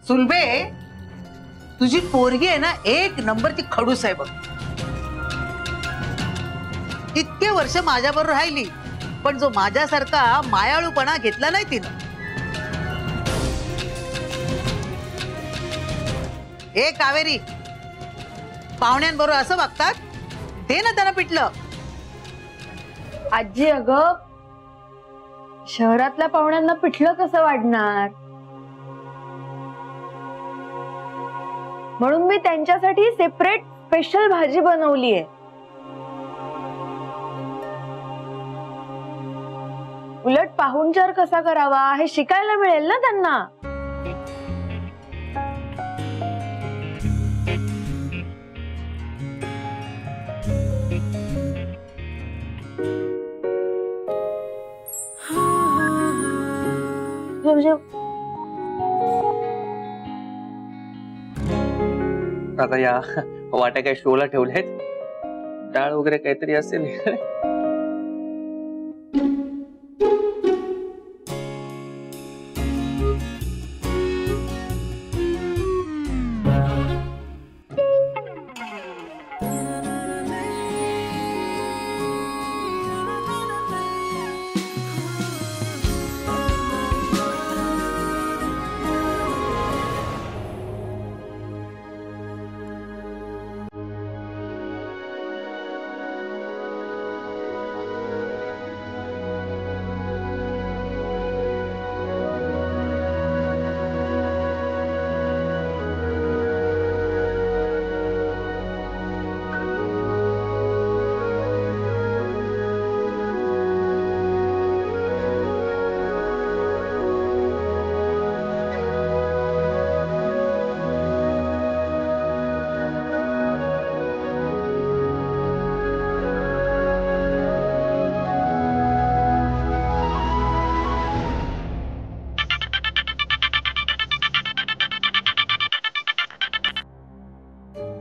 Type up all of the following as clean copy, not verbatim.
सुलभे, तुझी पोरगी आहे ना एक नंबरची खडूस आहे बघ. इतके वर्ष माझ्याबरोबर राहिली, पण जो माझ्यासारखा मायाळूपणा घेतला नाही तिनं. ए कावेरी, पाहुण्यांबरोबर असं वागतात? दे ना त्यांना पिटलं. आजी, अगं शहरातल्या पाहुण्यांना पिठलं कसं वाढणार, म्हणून मी त्यांच्यासाठी सेपरेट स्पेशल भाजी बनवली आहे. उलट पाहुणचार कसा करावा हे शिकायला मिळेल ना त्यांना. आता या वाट्या काय शोला ठेवल्यात, डाळ वगैरे काहीतरी असेल.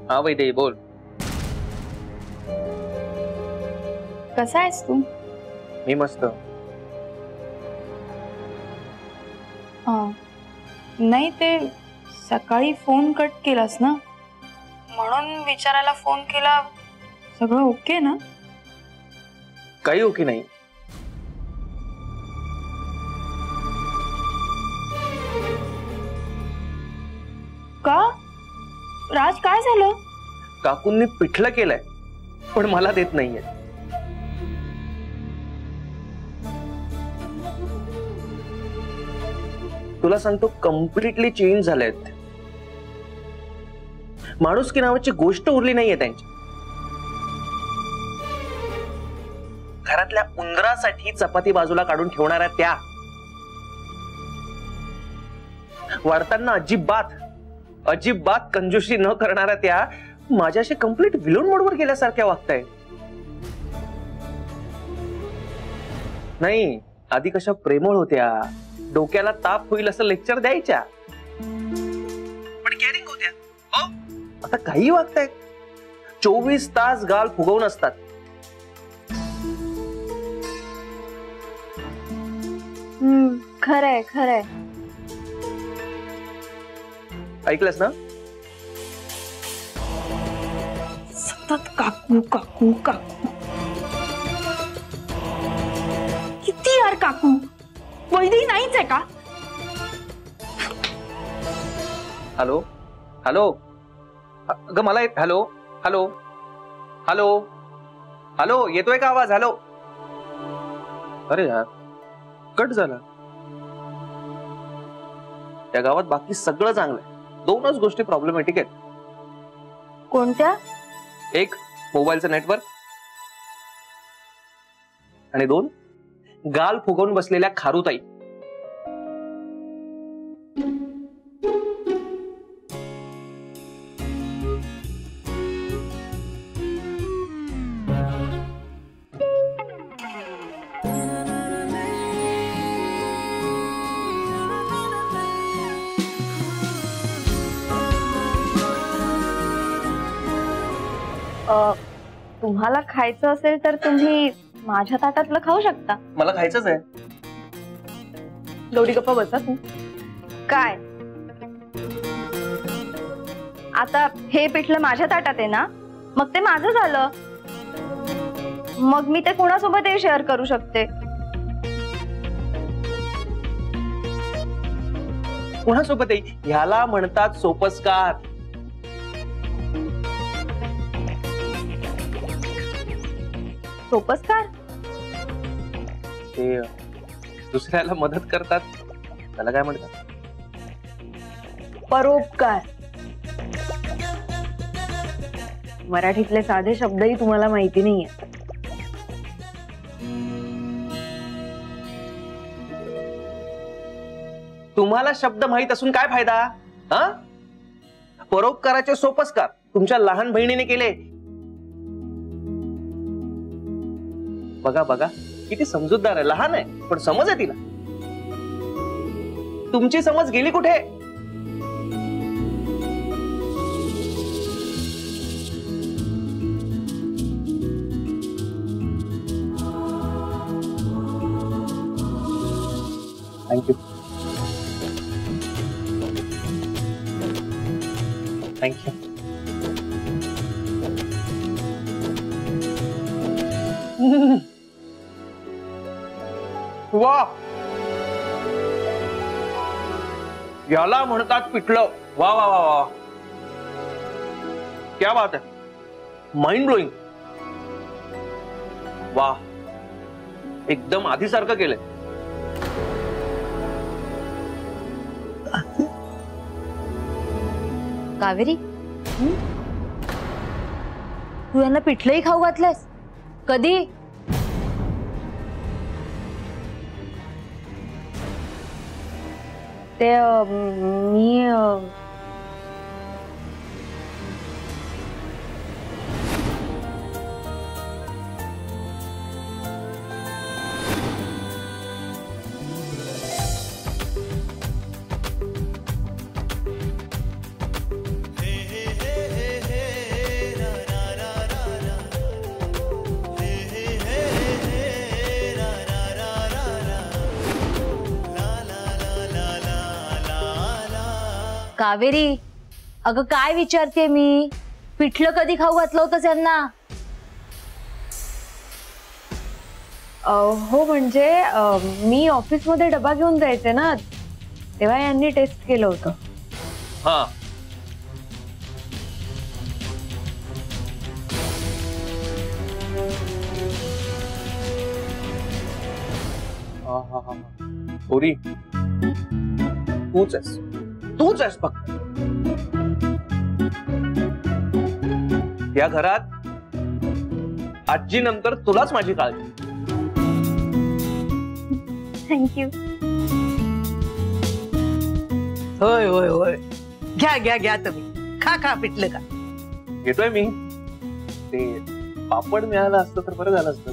हा वैदे, बोल. कसा आहेस तू? मी मस्त. नाही, ते सकाळी फोन कट केलास ना, म्हणून विचारायला फोन केला. सगळं ओके ना? काही ओके नाही. का राज, काय झालं? काकूंनी पिठलं केलंय, पण मला देत नाहीये. तुला सांगतो, कम्प्लिटली चेंज झालेत. माणुसकी नावाची गोष्ट उरली नाहीये त्यांची. घरातल्या उंदरासाठी चपाती बाजूला काढून ठेवणाऱ्या त्या वाढताना अजिबात कंजूशी न करणाऱ्या त्या माझ्याशी कंप्लीट विलोन मोडवर गेल्यासारख्या वागताय. नाही, आधी कशा प्रेमळ होत्या, डोक्याला ताप होईल असं लेक्चर द्यायच्या, पण केअरिंग होत्या. हो, आता काही वागतायत. 24 तास गाल फुगवून असतात. खरंय खरंय. ऐकलंस ना? सतत काकू काकू काकू. किती यार काकू, वैदी नाहीच आहे का? हॅलो हॅलो, अगं मला हॅलो हॅलो हॅलो हॅलो, येतोय का आवाज? हॅलो. अरे यार, कट झाला. त्या गावात बाकी सगळं चांगलं आहे, 2च गोष्टी प्रॉब्लेमॅटिक आहेत. कोणत्या? एक, मोबाईलचं नेटवर्क, आणि 2, गाल फुगवून बसलेल्या खारुताई. तुम्हाला खायचं असेल तर तुम्ही माझ्या ताटातलं खाऊ शकता. मला खायचंच आहे. गौरी, गप्पा बसा तू. काय आता हे पिठलं माझ्या ताटात आहे ना, मग ते माझं झालं. मग मी ते कोणासोबतही शेअर करू शकते. कोणासोबतही? ह्याला म्हणतात सोपस्कार. सोपस्कार? ते दुसऱ्याला मदत करतात त्याला काय म्हणतात? परोपकार. मराठीतले साधे शब्दही तुम्हाला माहिती नाहीये. तुम्हाला शब्द माहित असून काय फायदा? हा, परोपकाराचे सोपस्कार तुमच्या लहान बहिणीने केले. बघा बघा किती समजूतदार आहे. लहान आहे पण समज आहे तिला. तुमची समज गेली कुठे? थँक्यू. थँक्यू. वा, याला म्हणतात पिठलं. वा वा वा वा, क्या बात आहे. Mind blowing. वा, एकदम आधीसारखं केलंय. कावेरी, तू यांना पिठलंही खाऊ घातलंस? कधी? ते मी कावेरी, अगं काय विचारते मी? पिठलं कधी खाऊ घातलं होतं यांना? हो म्हणजे मी ऑफिस मध्ये डबा घेऊन जायचे ना, तेव्हा यांनी टेस्ट केलं होतं. हा, थोडी तूच आहेस. तूच आहेस फक्त या घरात. आजी नंतर तुलाच माझी काळजी. थँक्यू. होय होय होय, घ्या घ्या घ्या तुम्ही. खा खा पिठलं का. घेतोय मी. ते पापड मिळालं असतं तर बरं झालं असतं.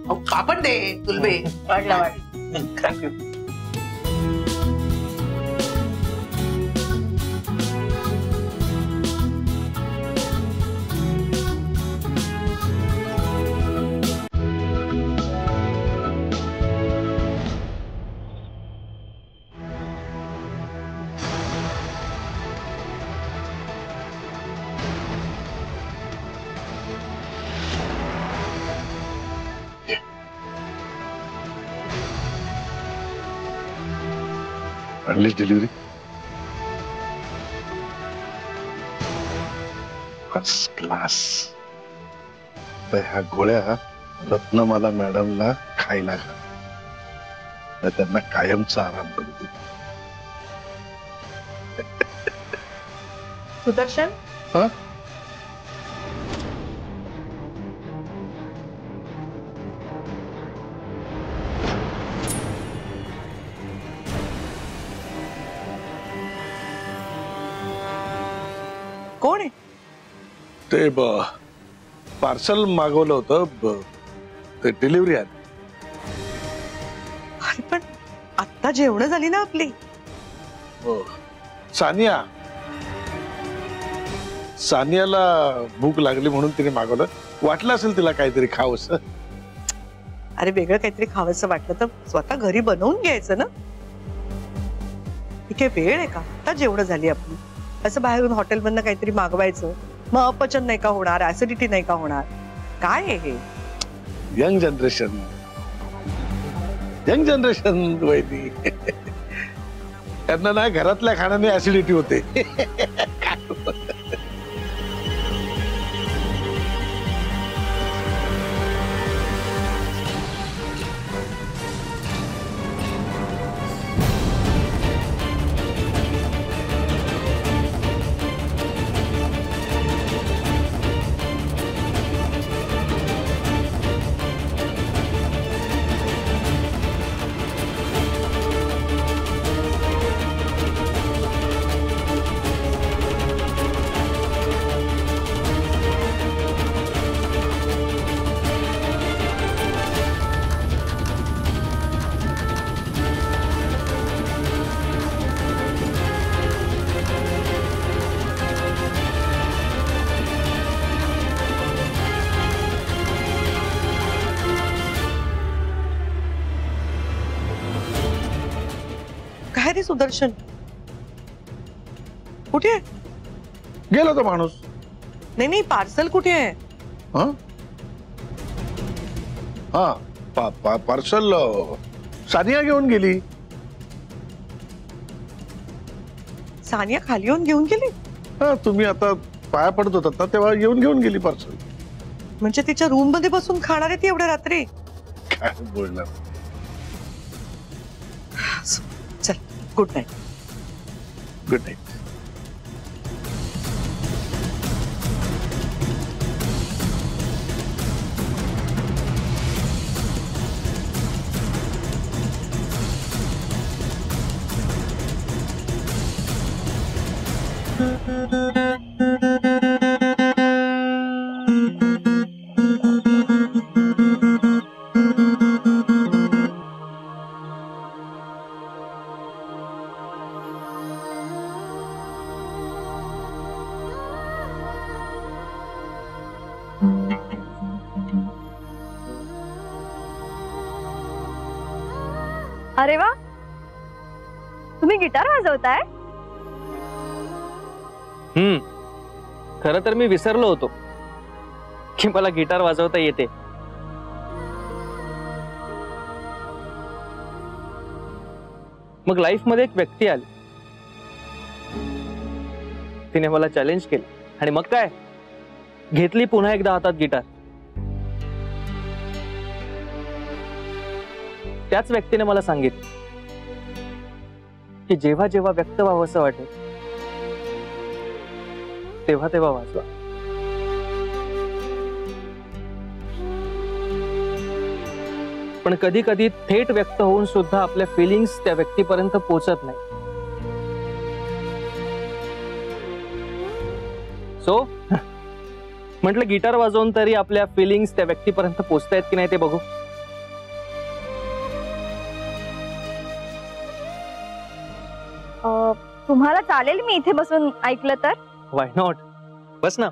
अहो, पापड दे तुलबे. वाटला वाट. थँक्यू. आणली डिलिव्हरी. First class. तर ह्या गोळ्या रत्नमाला मॅडमला खायला घाल, त्यांना कायमचा आराम करते. सुदर्शन, हा, कोण आहे? ते पार्सल मागवलं होतं, ते डिलिव्हरी आहे. अरे पण आत्ता जेवण झाली ना आपली. सानिया, सानियाला भूक लागली म्हणून तिने मागवलं. वाटलं असेल तिला काहीतरी खावंस. अरे वेगळं काहीतरी खावंसं वाटलं तर स्वतः घरी बनवून घ्यायचं ना. ही काय वेळ आहे का? आता जेवढं झाली आपली, असं बाहेरून हॉटेलमधनं काहीतरी मागवायचं, मग अपचन नाही का होणार, ऍसिडिटी नाही का होणार? काय आहे हे? Young generation, young generation Vaidi. त्यांना ना घरातल्या खाण्याने ऍसिडिटी होते. काय रे सुदर्शन, कुठे आहे? गेला तो माणूस. नाही नाही, पार्सल कुठे आहे? हा हा पार्सल सानिया घेऊन गेली. सानिया खाली येऊन घेऊन गेली? हा, तुम्ही आता पाया पडत होतात ना तेव्हा घेऊन गेली पार्सल. म्हणजे तिच्या रूम मध्ये बसून खाणार आहे ती एवढ्या रात्री? काय बोलणार. चल, गुड नाईट. Good night. अरे वा, तुम्ही गिटार वाजवताय? खरं तर मी विसरलो होतो की मला गिटार वाजवता येते. मग लाईफ मध्ये एक व्यक्ती आली, तिने मला चॅलेंज केलं आणि मग काय, घेतली पुन्हा एकदा हातात गिटार. त्याच व्यक्तीने मला सांगितलं की जेव्हा जेव्हा व्यक्त व्हावंसं वाटेल तेव्हा तेव्हा वाजवा. पण कधी कधी थेट व्यक्त होऊन सुद्धा आपल्या फिलिंग्स त्या व्यक्तीपर्यंत पोहोचत नाही. सो म्हटलं गिटार वाजवून तरी आपल्या फिलिंग्स त्या व्यक्तीपर्यंत पोहोचतायत की नाही ते बघू. तुम्हाला चालेल मी इथे बसून ऐकलं तर? व्हाय नॉट, बस ना.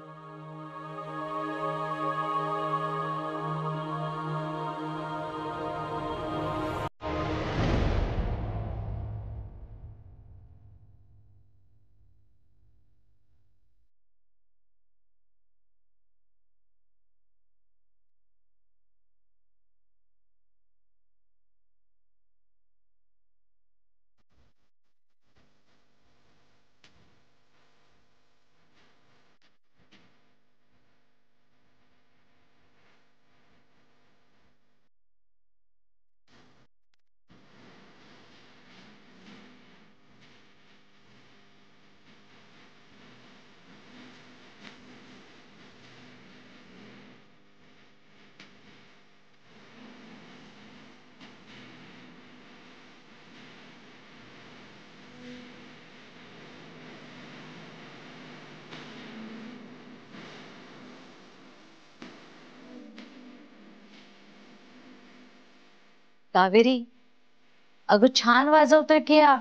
कावेरी, अगं छान वाजवतोय की या.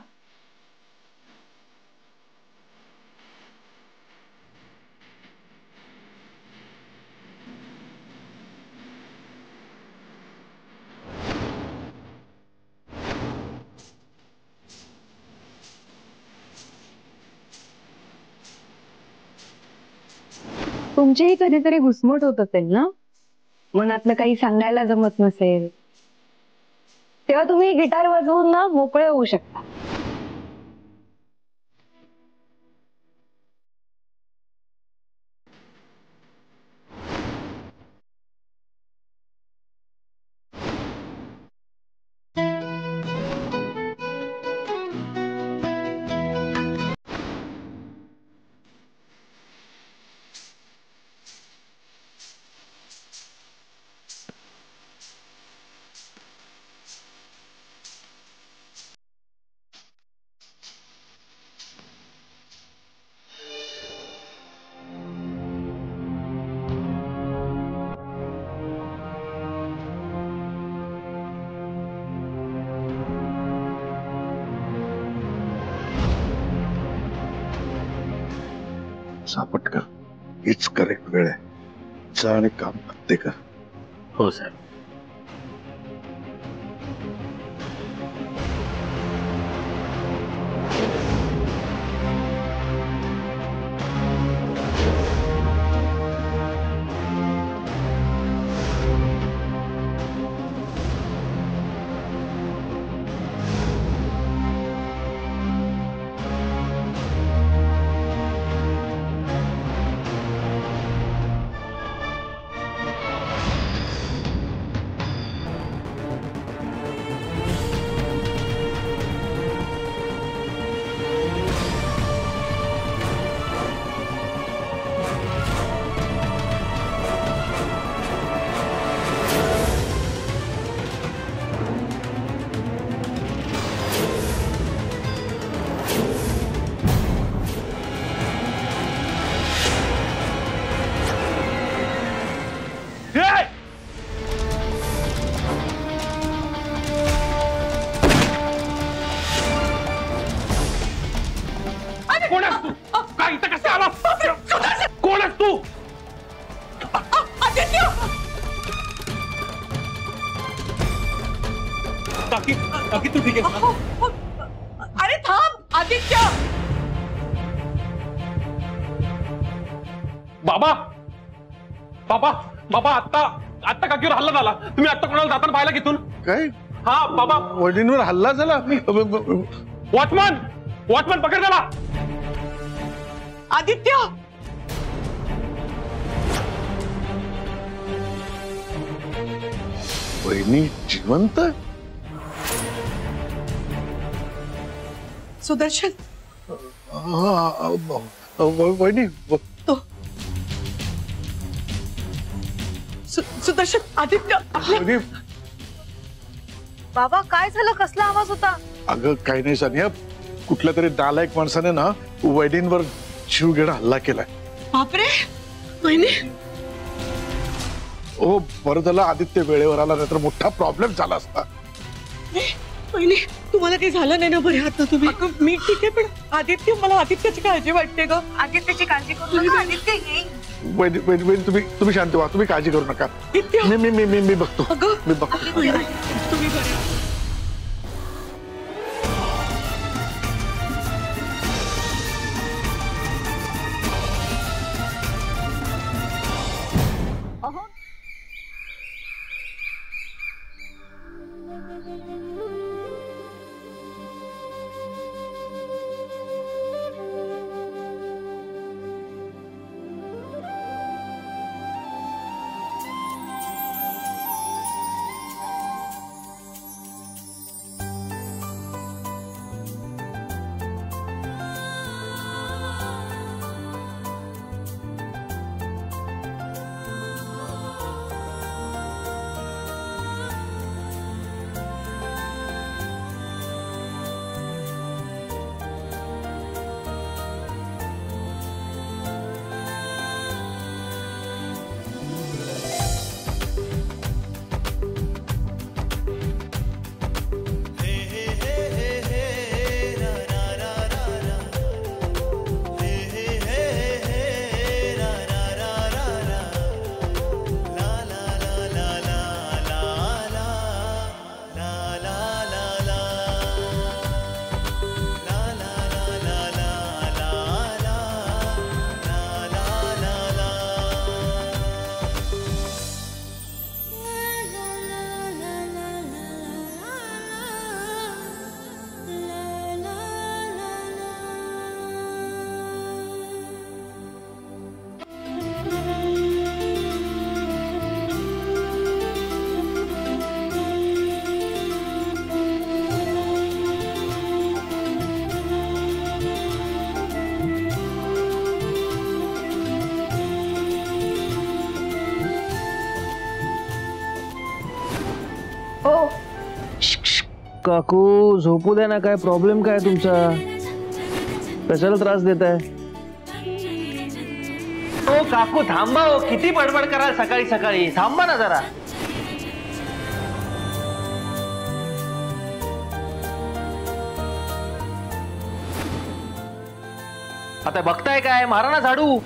तुमचीही कधीतरी घुसमट होत असेल ना, मनातलं काही सांगायला जमत नसेल, तेव्हा तुम्ही गिटार वाजवून ना मोकळे होऊ शकता. सापट कर, हीच करेक्ट वेळ आहे. जा आणि काम करते का. हो साहेब. कोण आहेस तू? काय इथं कसं आला? कोण आहेस तू? काकी काकी तू ठीक आहेस ना? अरे थांब आदित्य. बाबा बाबा बाबा आत्ता काकीवर हल्ला झाला. तुम्ही आत्ता कोणाला जाताना पाहिला किथून? काय हा बाबा. वडिलांवर हल्ला झाला. वॉचमन वॉचमन पकड त्याला. आदित्य वहिनी जिवंत. सुदर्शन वहिनी सुदर्शन आदित्य वहिनी. बाबा काय झालं, कसला आवाज होता? अगं काही नाही सानिया, कुठल्या तरी नालायक माणसाने ना वहिनींवर जीवघेणा हल्ला केलाय. बापरे. वहिनी ओ बरं झालं आदित्य वेळेवर आला, नाहीतर मोठा प्रॉब्लेम झाला असता. वहिनी तुम्हाला काही झालं नाही ना? बरे आहात ना तुम्ही? मी ठीक आहे, पण आदित्य, मला आदित्याची काळजी वाटते ग. आदित्यची काळजी करू नका, आदित्य येईल. वहिनी वहिनी वहिनी, तुम्ही शांत व्हा, तुम्ही काळजी करू नका. आदित्य मी बघतो. अगं मी बघतो. तुम्ही बरे आहात? काकू झोपू द्या ना, काय प्रॉब्लेम काय तुमचा? कशाला त्रास देताय? ओ काकू थांबा हो, किती बडबड कराल सकाळी सकाळी, थांबा ना जरा. आता बघताय काय, मारा ना झाडू.